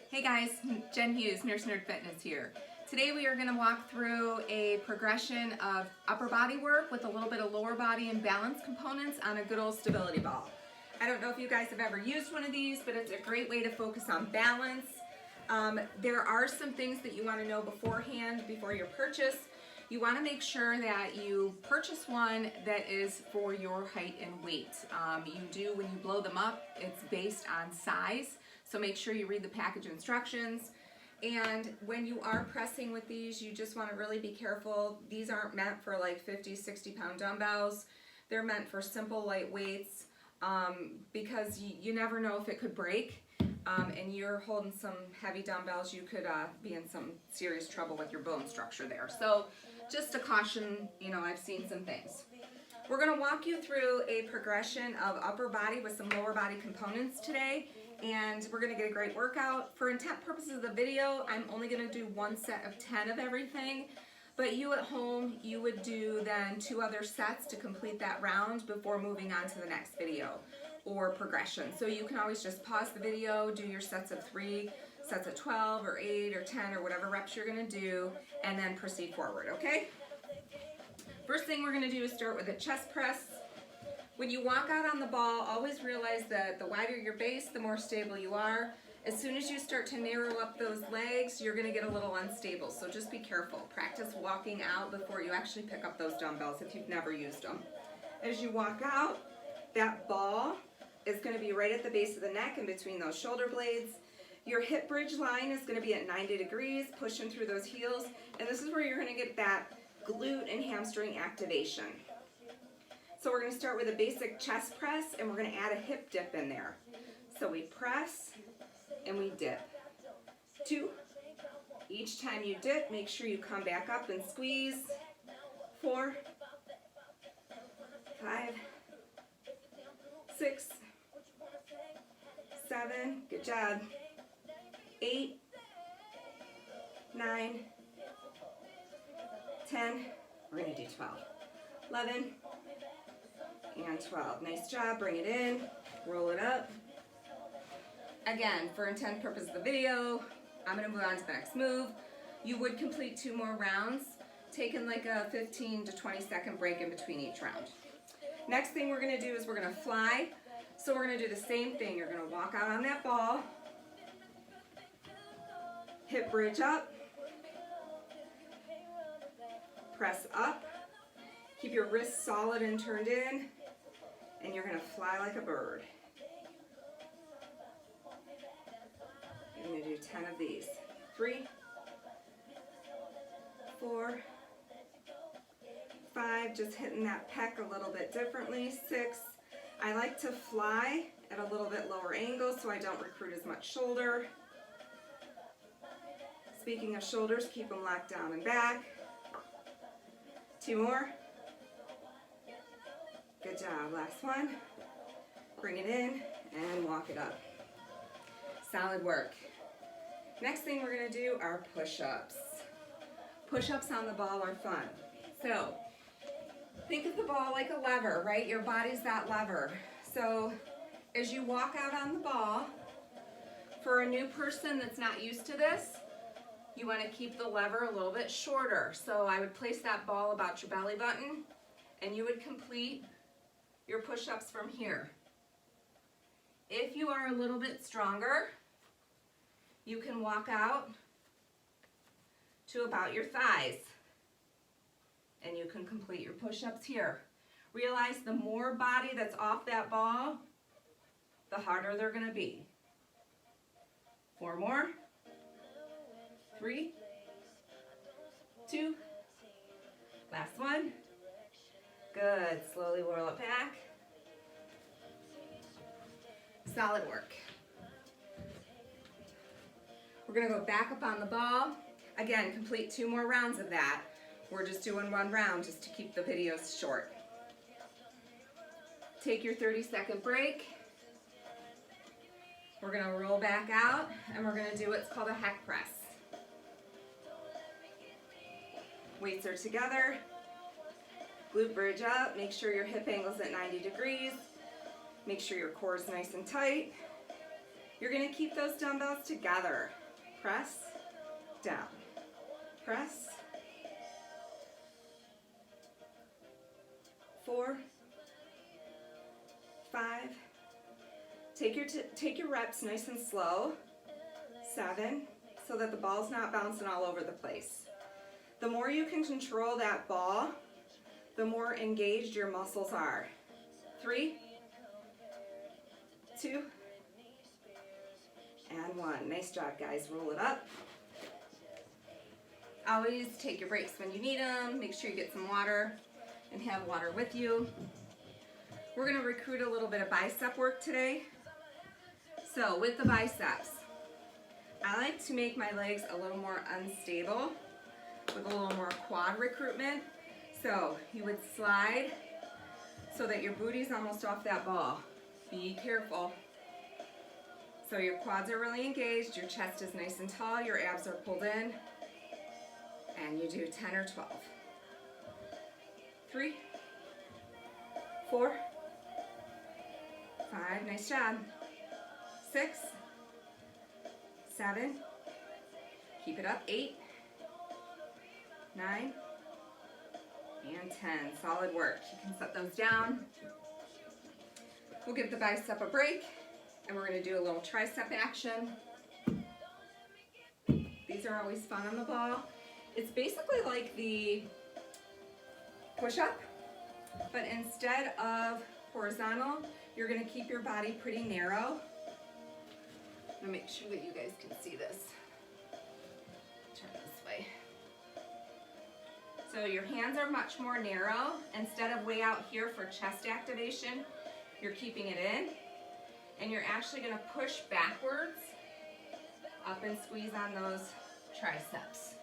Hey guys, Jen Hughes, Nurse Nerd Fitness here. Today we are going to walk through a progression of upper body work with a little bit of lower body and balance components on a good old stability ball. I don't know if you guys have ever used one of these, but it's a great way to focus on balance. There are some things that you want to know beforehand, before your purchase. You want to make sure that you purchase one that is for your height and weight. You do, when you blow them up, it's based on size, so make sure you read the package instructions. And when you are pressing with these, you just want to really be careful. These aren't meant for like 50, 60 pound dumbbells. They're meant for simple light weights because you never know if it could break. And you're holding some heavy dumbbells, you could be in some serious trouble with your bone structure there. So just a caution, I've seen some things. We're going to walk you through a progression of upper body with some lower body components today, and we're going to get a great workout. For intent purposes of the video, I'm only going to do one set of 10 of everything, but you at home, you would do then 2 other sets to complete that round before moving on to the next video or progression. So you can always just pause the video, do your sets of 3, sets of 12 or 8 or 10 or whatever reps you're gonna do, and then proceed forward, okay? First thing we're gonna do is start with a chest press. When you walk out on the ball, always realize that the wider your base, the more stable you are. As soon as you start to narrow up those legs, you're gonna get a little unstable, so just be careful. Practice walking out before you actually pick up those dumbbells if you've never used them. As you walk out, that ball is going to be right at the base of the neck in between those shoulder blades. Your hip bridge line is going to be at 90 degrees, pushing through those heels, and this is where you're going to get that glute and hamstring activation. So we're going to start with a basic chest press, and we're going to add a hip dip in there. So we press and we dip. 2. Each time you dip, make sure you come back up and squeeze. 4, 5, 6, 7, good job, 8, 9, 10, we're going to do 12, 11, and 12. Nice job, bring it in, roll it up. Again, for intent purposes of the video, I'm going to move on to the next move. You would complete 2 more rounds, taking like a 15 to 20 second break in between each round. Next thing we're going to do is we're going to fly. So we're going to do the same thing. You're going to walk out on that ball, hip bridge up, press up, keep your wrists solid and turned in, and you're going to fly like a bird. You're going to do 10 of these. 3, 4, 5, just hitting that pec a little bit differently. 6, I like to fly at a little bit lower angle so I don't recruit as much shoulder. Speaking of shoulders, keep them locked down and back. 2 more. Good job. Last one. Bring it in and walk it up. Solid work. Next thing we're going to do are push-ups. Push-ups on the ball are fun. So think of the ball like a lever, right? Your body's that lever. So as you walk out on the ball, for a new person that's not used to this, you want to keep the lever a little bit shorter. So I would place that ball about your belly button, and you would complete your push-ups from here. If you are a little bit stronger, you can walk out to about your thighs, and you can complete your push-ups here. Realize the more body that's off that ball, the harder they're going to be. 4 more. 3, 2, last one. Good. Slowly whirl it back. Solid work. We're going to go back up on the ball. Again, complete 2 more rounds of that. We're just doing 1 round just to keep the videos short. Take your 30-second break. We're going to roll back out, and we're going to do what's called a hack press. Weights are together. Glute bridge up. Make sure your hip angle's at 90 degrees. Make sure your core is nice and tight. You're gonna keep those dumbbells together. Press, down, press, 4, 5, take your reps nice and slow, 7, so that the ball's not bouncing all over the place. The more you can control that ball, the more engaged your muscles are. 3, 2, and 1. Nice job, guys. Roll it up. Always take your breaks when you need them. Make sure you get some water and have water with you. We're going to recruit a little bit of bicep work today. So with the biceps, I like to make my legs a little more unstable with a little more quad recruitment. So you would slide so that your booty's almost off that ball. Be careful. So your quads are really engaged, your chest is nice and tall, your abs are pulled in, and you do 10 or 12. 3, 4, 5, nice job. 6, 7, keep it up, 8, 9, and 10. Solid work. You can set those down. We'll give the bicep a break, and we're going to do a little tricep action. These are always fun on the ball. It's basically like the push-up, but instead of horizontal, you're going to keep your body pretty narrow. I'm going to make sure that you guys can see this. Turn this way. So your hands are much more narrow. Instead of way out here for chest activation, you're keeping it in, and you're actually going to push backwards up and squeeze on those triceps.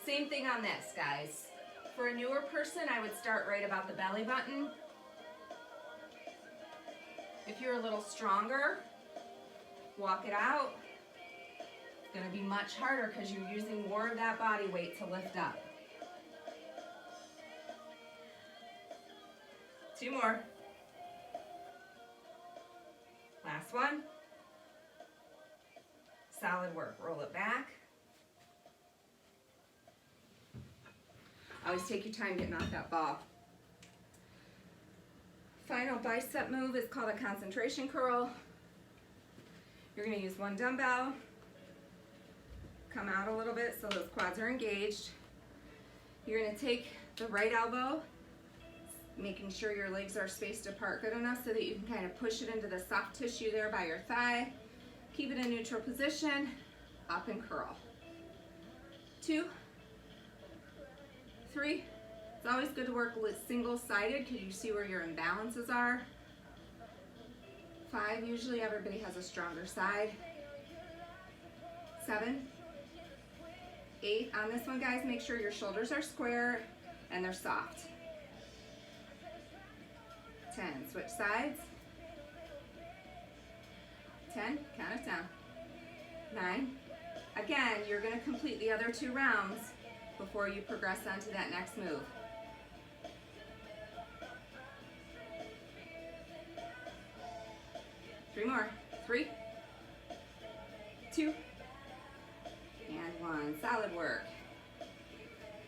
Same thing on this, guys. For a newer person, I would start right about the belly button. If you're a little stronger, walk it out. It's going to be much harder because you're using more of that body weight to lift up. 2 more. Last one. Solid work. Roll it back. Always take your time getting off that ball. Final bicep move is called a concentration curl. You're going to use one dumbbell. Come out a little bit so those quads are engaged. You're going to take the right elbow, making sure your legs are spaced apart good enough so that you can kind of push it into the soft tissue there by your thigh. Keep it in neutral position, up and curl. 2, 3. It's always good to work with single-sided because you see where your imbalances are. 5, usually everybody has a stronger side. 7, 8. On this one, guys, make sure your shoulders are square and they're soft. 10, switch sides. 10, count us down. 9. Again, you're going to complete the other 2 rounds before you progress on to that next move. 3 more. 3, 2, and 1. Solid work.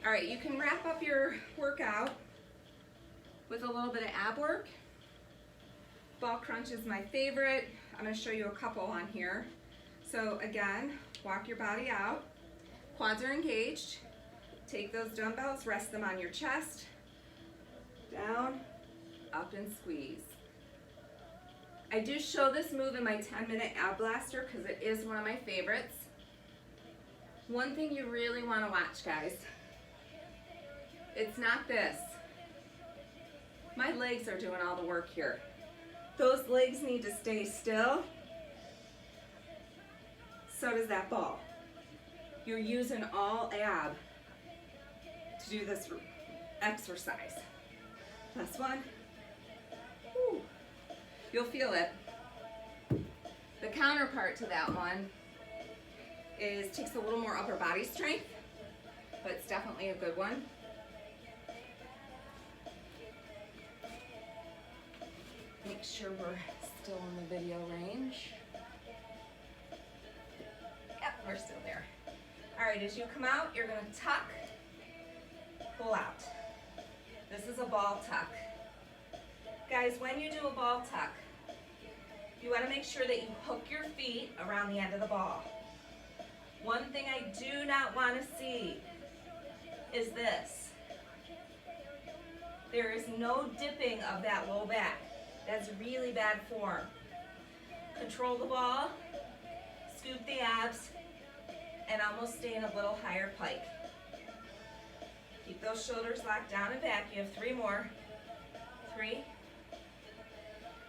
All right, you can wrap up your workout with a little bit of ab work. Ball crunch is my favorite. I'm going to show you a couple on here. So again, walk your body out. Quads are engaged. Take those dumbbells, rest them on your chest. Down, up and squeeze. I do show this move in my 10-minute ab blaster because it is one of my favorites. One thing you really want to watch, guys. It's not this. My legs are doing all the work here. Those legs need to stay still. So does that ball. You're using all ab to do this exercise. Last one. Woo. You'll feel it. The counterpart to that one takes a little more upper body strength, but it's definitely a good one. Make sure we're still in the video range. right, as you come out, you're gonna tuck, pull out. This is a ball tuck. Guys, when you do a ball tuck, you wanna make sure that you hook your feet around the end of the ball. One thing I do not wanna see is this. There is no dipping of that low back. That's really bad form. Control the ball, scoop the abs, and almost stay in a little higher pike. Keep those shoulders locked down and back. You have 3 more. 3.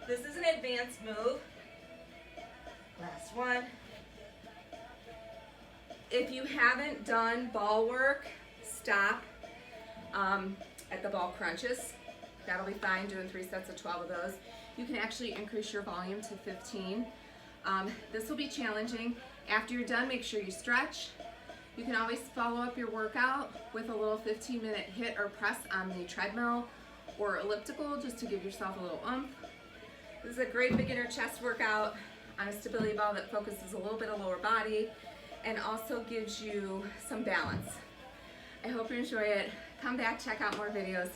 This is an advanced move. Last one. If you haven't done ball work, stop at the ball crunches. That'll be fine, doing 3 sets of 12 of those. You can actually increase your volume to 15. This will be challenging. After you're done, make sure you stretch. You can always follow up your workout with a little 15-minute hit or press on the treadmill or elliptical just to give yourself a little oomph. This is a great beginner chest workout on a stability ball that focuses a little bit of lower body and also gives you some balance. I hope you enjoy it. Come back, check out more videos.